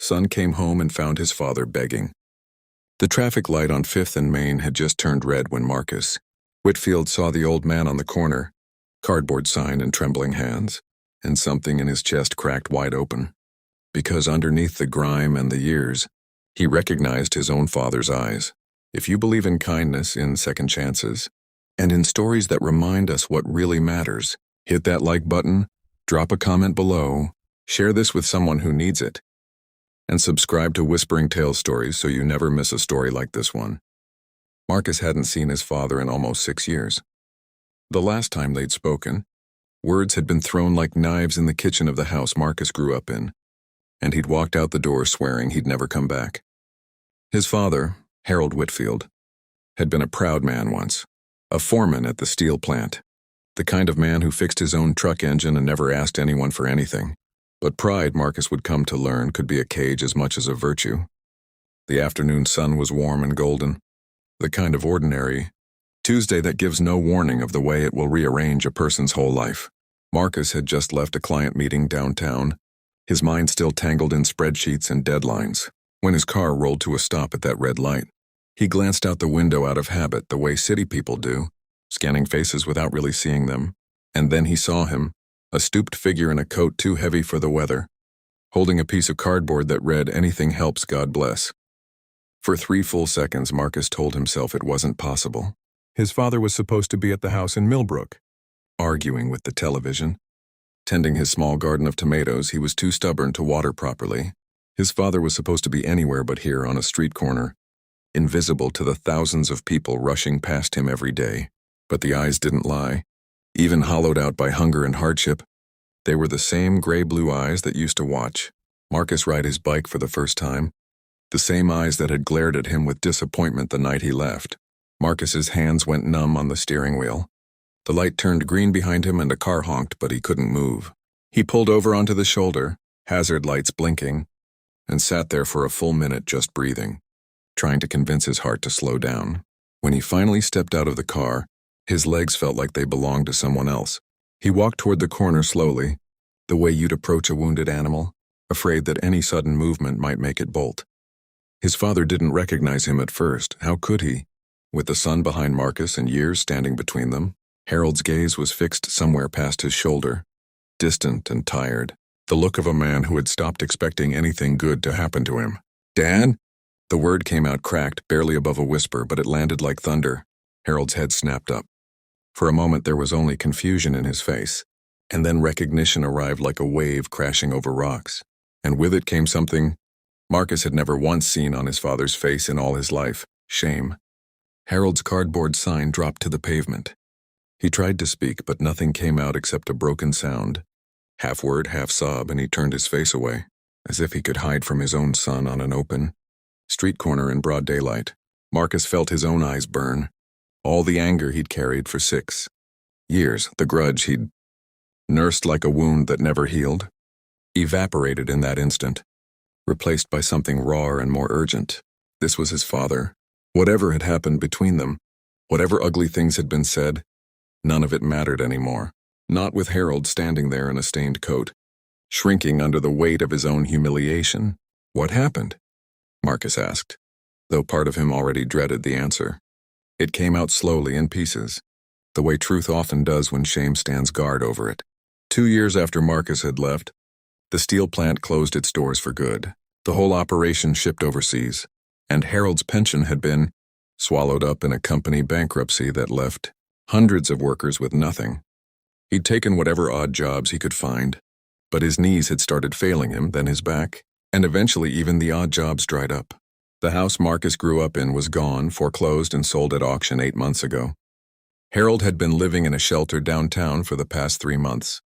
son came home and found his father begging. The traffic light on 5th and Main had just turned red when Marcus Whitfield saw the old man on the corner, cardboard sign in trembling hands, and something in his chest cracked wide open. Because underneath the grime and the years, he recognized his own father's eyes. If you believe in kindness, in second chances, and in stories that remind us what really matters, hit that like button, drop a comment below, share this with someone who needs it, and subscribe to Whispering Tales Stories so you never miss a story like this one. Marcus hadn't seen his father in almost 6 years. The last time they'd spoken, words had been thrown like knives in the kitchen of the house Marcus grew up in, and he'd walked out the door swearing he'd never come back. His father, Harold Whitfield, had been a proud man once, a foreman at the steel plant, the kind of man who fixed his own truck engine and never asked anyone for anything. But pride, Marcus would come to learn, could be a cage as much as a virtue. The afternoon sun was warm and golden, the kind of ordinary Tuesday that gives no warning of the way it will rearrange a person's whole life. Marcus had just left a client meeting downtown, his mind still tangled in spreadsheets and deadlines, when his car rolled to a stop at that red light. He glanced out the window out of habit, the way city people do, scanning faces without really seeing them, and then he saw him, a stooped figure in a coat too heavy for the weather, holding a piece of cardboard that read, "Anything helps, God bless." For 3 full seconds, Marcus told himself it wasn't possible. His father was supposed to be at the house in Millbrook, arguing with the television. Tending his small garden of tomatoes, he was too stubborn to water properly. His father was supposed to be anywhere but here on a street corner, invisible to the thousands of people rushing past him every day. But the eyes didn't lie. Even hollowed out by hunger and hardship, they were the same gray-blue eyes that used to watch Marcus ride his bike for the first time, the same eyes that had glared at him with disappointment the night he left. Marcus's hands went numb on the steering wheel. The light turned green behind him and a car honked, but he couldn't move. He pulled over onto the shoulder, hazard lights blinking, and sat there for a full minute just breathing, trying to convince his heart to slow down. When he finally stepped out of the car, his legs felt like they belonged to someone else. He walked toward the corner slowly, the way you'd approach a wounded animal, afraid that any sudden movement might make it bolt. His father didn't recognize him at first. How could he? With the sun behind Marcus and years standing between them, Harold's gaze was fixed somewhere past his shoulder, distant and tired, the look of a man who had stopped expecting anything good to happen to him. "Dad?" The word came out cracked, barely above a whisper, but it landed like thunder. Harold's head snapped up. For a moment there was only confusion in his face, and then recognition arrived like a wave crashing over rocks. And with it came something Marcus had never once seen on his father's face in all his life: shame. Harold's cardboard sign dropped to the pavement. He tried to speak, but nothing came out except a broken sound, half word, half sob, and he turned his face away, as if he could hide from his own son on an open street corner in broad daylight. Marcus felt his own eyes burn. All the anger he'd carried for 6 years, the grudge he'd nursed like a wound that never healed, evaporated in that instant, replaced by something rawer and more urgent. This was his father. Whatever had happened between them, whatever ugly things had been said, none of it mattered anymore. Not with Harold standing there in a stained coat, shrinking under the weight of his own humiliation. "What happened?" Marcus asked, though part of him already dreaded the answer. It came out slowly in pieces, the way truth often does when shame stands guard over it. 2 years after Marcus had left, the steel plant closed its doors for good. The whole operation shipped overseas, and Harold's pension had been swallowed up in a company bankruptcy that left hundreds of workers with nothing. He'd taken whatever odd jobs he could find, but his knees had started failing him, then his back, and eventually even the odd jobs dried up. The house Marcus grew up in was gone, foreclosed and sold at auction 8 months ago. Harold had been living in a shelter downtown for the past 3 months,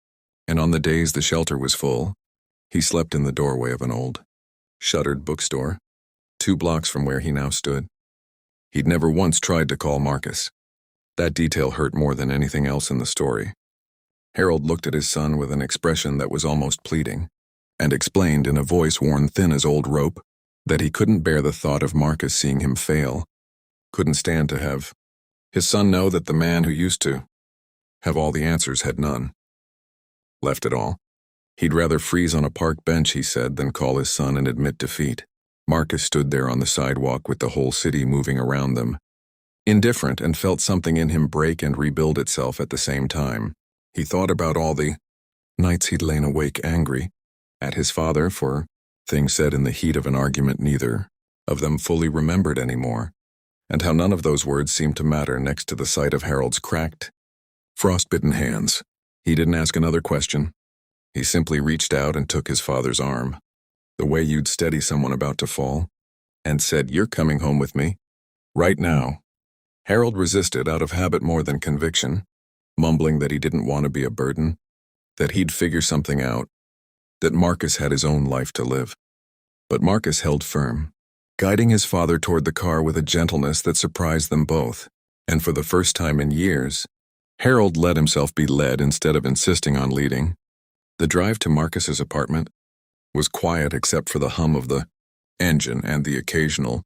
and on the days the shelter was full, he slept in the doorway of an old, shuttered bookstore, 2 blocks from where he now stood. He'd never once tried to call Marcus. That detail hurt more than anything else in the story. Harold looked at his son with an expression that was almost pleading, and explained in a voice worn thin as old rope that he couldn't bear the thought of Marcus seeing him fail, couldn't stand to have his son know that the man who used to have all the answers had none. Left it all. He'd rather freeze on a park bench, he said, than call his son and admit defeat. Marcus stood there on the sidewalk with the whole city moving around them, indifferent, and felt something in him break and rebuild itself at the same time. He thought about all the nights he'd lain awake angry at his father for things said in the heat of an argument neither of them fully remembered anymore, and how none of those words seemed to matter next to the sight of Harold's cracked, frostbitten hands. He didn't ask another question. He simply reached out and took his father's arm, the way you'd steady someone about to fall, and said, "You're coming home with me, right now." Harold resisted out of habit more than conviction, mumbling that he didn't want to be a burden, that he'd figure something out, that Marcus had his own life to live. But Marcus held firm, guiding his father toward the car with a gentleness that surprised them both, and for the first time in years, Harold let himself be led instead of insisting on leading. The drive to Marcus's apartment was quiet except for the hum of the engine and the occasional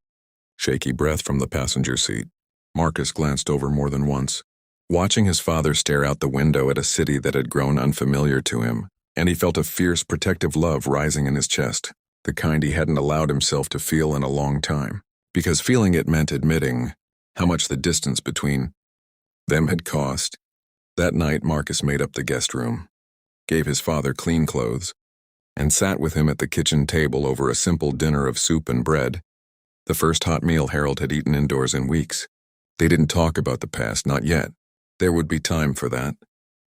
shaky breath from the passenger seat. Marcus glanced over more than once, watching his father stare out the window at a city that had grown unfamiliar to him, and he felt a fierce, protective love rising in his chest, the kind he hadn't allowed himself to feel in a long time, because feeling it meant admitting how much the distance between them had cost. That night, Marcus made up the guest room, gave his father clean clothes, and sat with him at the kitchen table over a simple dinner of soup and bread, the first hot meal Harold had eaten indoors in weeks. They didn't talk about the past, not yet. There would be time for that,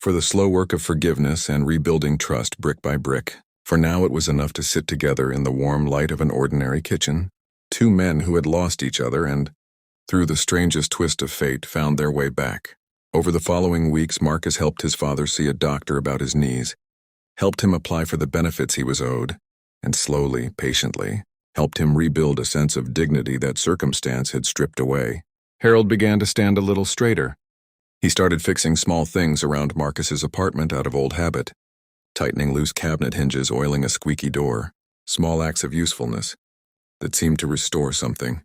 for the slow work of forgiveness and rebuilding trust brick by brick. For now it was enough to sit together in the warm light of an ordinary kitchen, two men who had lost each other and, through the strangest twist of fate, found their way back. Over the following weeks, Marcus helped his father see a doctor about his knees, helped him apply for the benefits he was owed, and slowly, patiently, helped him rebuild a sense of dignity that circumstance had stripped away. Harold began to stand a little straighter. He started fixing small things around Marcus's apartment out of old habit, tightening loose cabinet hinges, oiling a squeaky door, small acts of usefulness that seemed to restore something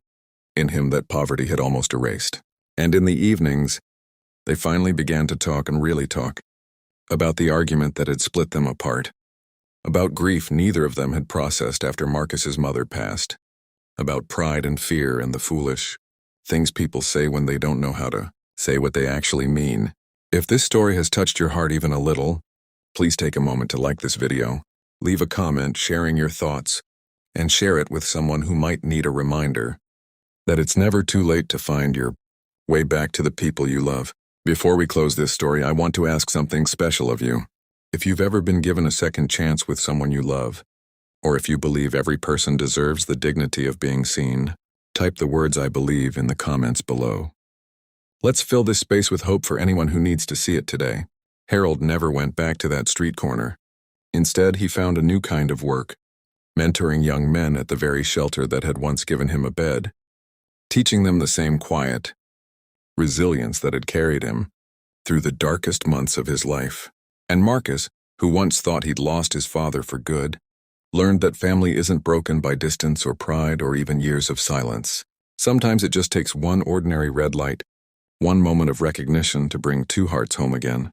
in him that poverty had almost erased. And in the evenings, they finally began to talk and really talk about the argument that had split them apart, about grief neither of them had processed after Marcus's mother passed, about pride and fear and the foolish things people say when they don't know how to say what they actually mean. If this story has touched your heart even a little, please take a moment to like this video, leave a comment sharing your thoughts, and share it with someone who might need a reminder that it's never too late to find your way back to the people you love. Before we close this story, I want to ask something special of you. If you've ever been given a second chance with someone you love, or if you believe every person deserves the dignity of being seen, type the words "I believe" in the comments below. Let's fill this space with hope for anyone who needs to see it today. Harold never went back to that street corner. Instead, he found a new kind of work, mentoring young men at the very shelter that had once given him a bed, teaching them the same quiet resilience that had carried him through the darkest months of his life. And Marcus, who once thought he'd lost his father for good, learned that family isn't broken by distance or pride or even years of silence. Sometimes it just takes one ordinary red light, one moment of recognition to bring two hearts home again.